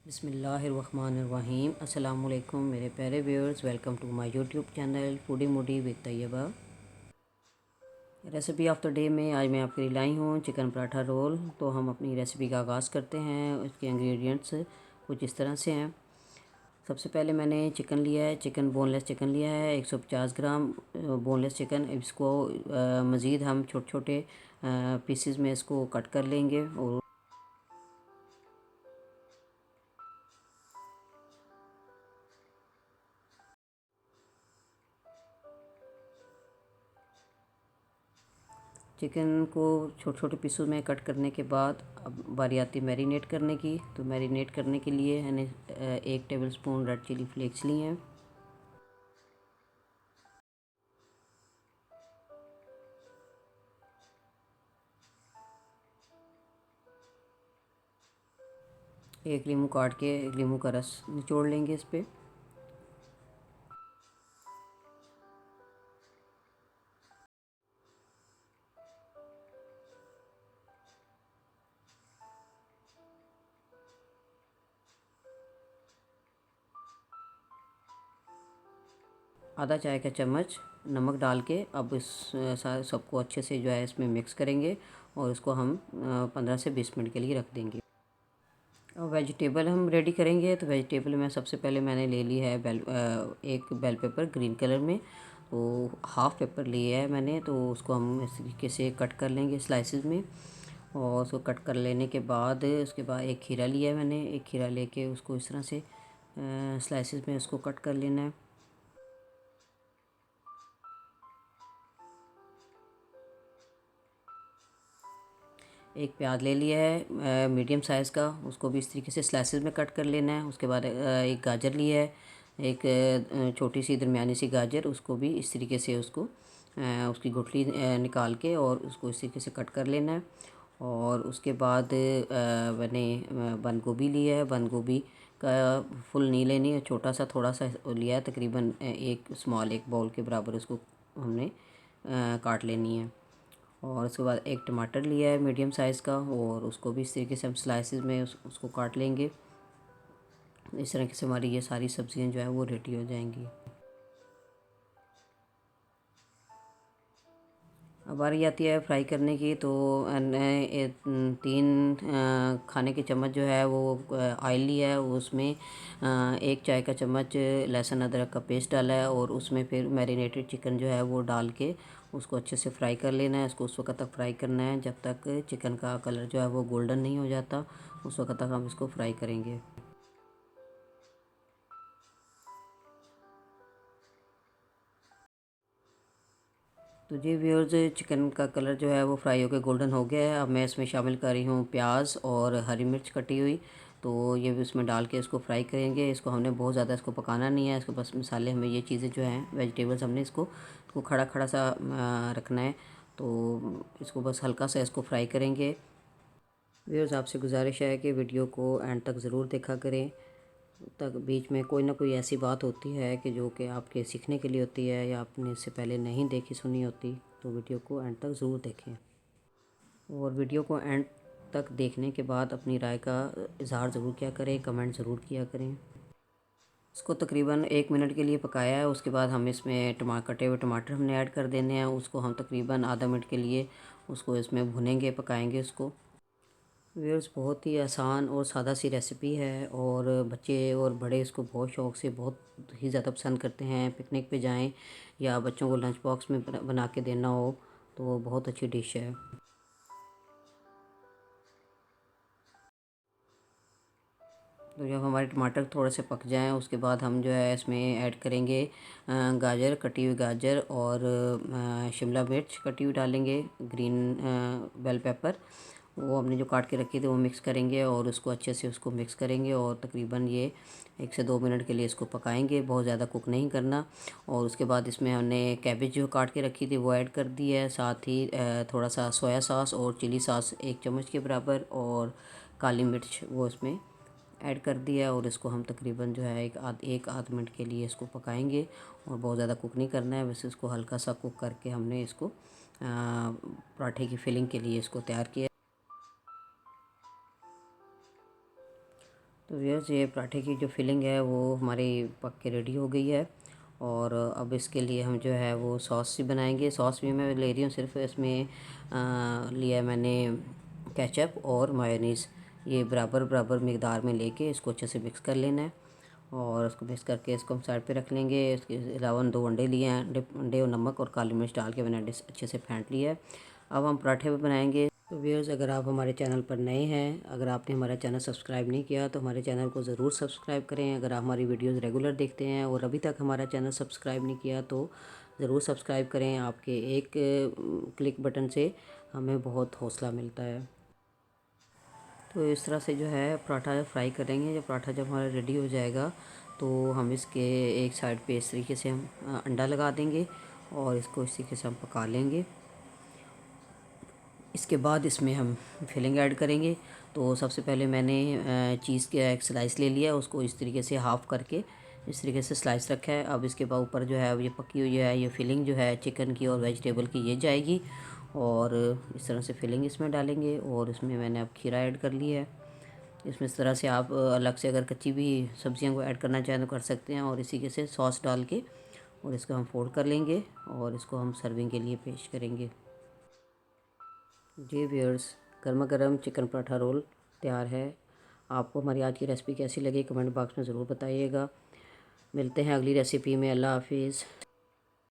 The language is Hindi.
बिस्मिल्लाहिर्रहमानिर्रहीम। अस्सलामुअलैकुम मेरे प्यारे viewers, welcome to my YouTube channel foodie moody with Taiyaba. Recipe of the day में आज मैं आपके लिए लाई हूँ चिकन पराठा रोल। तो हम अपनी रेसिपी का आगाज़ करते हैं। उसके इंग्रेडिएंट्स कुछ इस तरह से हैं। सबसे पहले मैंने चिकन लिया है, चिकन बोनलेस चिकन लिया है 150 ग्राम बोनलेस चिकन। इसको मज़ीद हम छोटे छोटे पीसेस में इसको कट कर लेंगे। और चिकन को छोटे छोटे पीसों में कट करने के बाद अब बारी आती है मैरिनेट करने की। तो मैरिनेट करने के लिए मैंने 1 टेबलस्पून रेड चिली फ्लेक्स लिए हैं। एक लीमू काट के एक लीमू का रस निचोड़ लेंगे इस पर। आधा चाय का चम्मच नमक डाल के अब इस सारे सबको अच्छे से जो है इसमें मिक्स करेंगे और इसको हम 15 से 20 मिनट के लिए रख देंगे। अब वेजिटेबल हम रेडी करेंगे। तो वेजिटेबल में सबसे पहले मैंने ले ली है एक बेल पेपर ग्रीन कलर में। तो हाफ़ पेपर लिया है मैंने। तो उसको हम इस तरीके से कट कर लेंगे स्लाइसिस में। और उसको कट कर लेने के बाद उसके बाद एक खीरा लिया है मैंने। एक खीरा लेके उसको इस तरह से स्लाइसिस में उसको कट कर लेना है। एक प्याज ले लिया है मीडियम साइज़ का, उसको भी इस तरीके से स्लाइसेस में कट कर लेना है। उसके बाद एक गाजर लिया है, एक छोटी सी दरमियानी सी गाजर, उसको भी इस तरीके से उसकी गुठली निकाल के और उसको इस तरीके से कट कर लेना है। और उसके बाद मैंने बंद गोभी लिया है। बंद गोभी का फुल नहीं लेनी है, छोटा सा थोड़ा सा लिया है, तकरीबन एक बाउल के बराबर उसको हमने काट लेनी है। और उसके बाद एक टमाटर लिया है मीडियम साइज़ का और उसको भी इस तरीके से हम स्लाइसिस में उसको काट लेंगे। इस तरीके से हमारी ये सारी सब्जियां जो है वो रेडी हो जाएंगी। अब बारी आती है फ्राई करने की। तो 3 खाने के चम्मच जो है वो ऑयल लिया है। उसमें 1 चाय का चम्मच लहसुन अदरक का पेस्ट डाला है और उसमें फिर मैरिनेटेड चिकन जो है वो डाल के उसको अच्छे से फ्राई कर लेना है। उसको उस वक्त तक फ्राई करना है जब तक चिकन का कलर जो है वो गोल्डन नहीं हो जाता, उस वक्त तक हम इसको फ्राई करेंगे। तो जी व्यूअर्स, चिकन का कलर जो है वो फ्राई होकर गोल्डन हो गया है। अब मैं इसमें शामिल कर रही हूँ प्याज और हरी मिर्च कटी हुई। तो ये भी उसमें डाल के इसको फ्राई करेंगे। इसको हमने बहुत ज़्यादा इसको पकाना नहीं है। इसको बस मसाले हमें ये चीज़ें जो हैं वेजिटेबल्स हमने इसको खड़ा खड़ा सा रखना है। तो इसको बस हल्का सा इसको फ्राई करेंगे। व्यूअर्स, आपसे गुजारिश है कि वीडियो को एंड तक ज़रूर देखा करें। तक बीच में कोई ना कोई ऐसी बात होती है कि जो कि आपके सीखने के लिए होती है या आपने इससे पहले नहीं देखी सुनी होती, तो वीडियो को एंड तक ज़रूर देखें। और वीडियो को एंड तक देखने के बाद अपनी राय का इजहार ज़रूर किया करें, कमेंट ज़रूर किया करें। इसको तकरीबन 1 मिनट के लिए पकाया है। उसके बाद हम इसमें कटे हुए टमाटर हमने ऐड कर देने हैं। उसको हम तकरीबन आधा मिनट के लिए उसको इसमें भुनेंगे, पकाएंगे उसको। व्यूअर्स, बहुत ही आसान और सादा सी रेसिपी है और बच्चे और बड़े इसको बहुत शौक़ से बहुत ही ज़्यादा पसंद करते हैं। पिकनिक पे जाएं या बच्चों को लंच बॉक्स में बना के देना हो तो बहुत अच्छी डिश है। तो जब हमारे टमाटर थोड़े से पक जाएं उसके बाद हम जो है इसमें ऐड करेंगे गाजर, कटी हुई गाजर और शिमला मिर्च कटी हुई डालेंगे, ग्रीन बेल पेपर वो हमने जो काट के रखी थी वो मिक्स करेंगे और उसको अच्छे से उसको मिक्स करेंगे और तकरीबन ये 1 से 2 मिनट के लिए इसको पकाएंगे, बहुत ज़्यादा कुक नहीं करना। और उसके बाद इसमें हमने कैबेज जो काट के रखी थी वो ऐड कर दी है। साथ ही थोड़ा सा सोया सॉस और चिली सॉस 1 चम्मच के बराबर और काली मिर्च वो इसमें ऐड कर दिया। और इसको हम तकरीबन जो है एक आध मिनट के लिए इसको पकाएंगे और बहुत ज़्यादा कुक नहीं करना है, बस इसको हल्का सा कुक करके हमने इसको पराठे की फिलिंग के लिए इसको तैयार किया। तो तो व्यूअर्स ये पराठे की जो फिलिंग है वो हमारी पक के रेडी हो गई है। और अब इसके लिए हम जो है वो सॉस ही बनाएंगे। सॉस भी मैं ले रही हूँ सिर्फ इसमें लिया है मैंने केचप और मायोनीज़। ये बराबर बराबर मिकदार में लेके इसको अच्छे से मिक्स कर लेना है। और उसको मिक्स करके इसको हम साइड पे रख लेंगे। इसके अलावा 2 अंडे लिए हैं। अंडे और नमक और काली मिर्च डाल के मैंने अंडे अच्छे से फेंट लिया है। अब हम पराठे भी बनाएंगे। तो व्यूअर्स, अगर आप हमारे चैनल पर नए हैं, अगर आपने हमारा चैनल सब्सक्राइब नहीं किया तो हमारे चैनल को ज़रूर सब्सक्राइब करें। अगर आप हमारी वीडियोस रेगुलर देखते हैं और अभी तक हमारा चैनल सब्सक्राइब नहीं किया तो ज़रूर सब्सक्राइब करें। आपके एक क्लिक बटन से हमें बहुत हौसला मिलता है। तो इस तरह से जो है पराठा फ्राई करेंगे। जब पराठा जब हमारा रेडी हो जाएगा तो हम इसके एक साइड पे इस तरीके से हम अंडा लगा देंगे और इसको इस तरीके से हम पका लेंगे। इसके बाद इसमें हम फिलिंग ऐड करेंगे। तो सबसे पहले मैंने चीज़ का एक स्लाइस ले लिया, उसको इस तरीके से हाफ़ करके इस तरीके से स्लाइस रखा है। अब इसके बाद ऊपर जो है ये पकी हुई है, ये फिलिंग जो है चिकन की और वेजिटेबल की ये जाएगी। और इस तरह से फिलिंग इसमें डालेंगे और इसमें मैंने अब खीरा ऐड कर लिया है। इसमें इस तरह से आप अलग से अगर कच्ची भी सब्जियां को ऐड करना चाहें तो कर सकते हैं। और इसी के से सॉस डाल के और इसको हम फोल्ड कर लेंगे और इसको हम सर्विंग के लिए पेश करेंगे। जी व्यूअर्स, गर्मा गर्म चिकन पराठा रोल तैयार है। आपको हमारी आज की रेसिपी कैसी लगी कमेंट बॉक्स में ज़रूर बताइएगा। मिलते हैं अगली रेसिपी में। अल्लाह हाफिज़।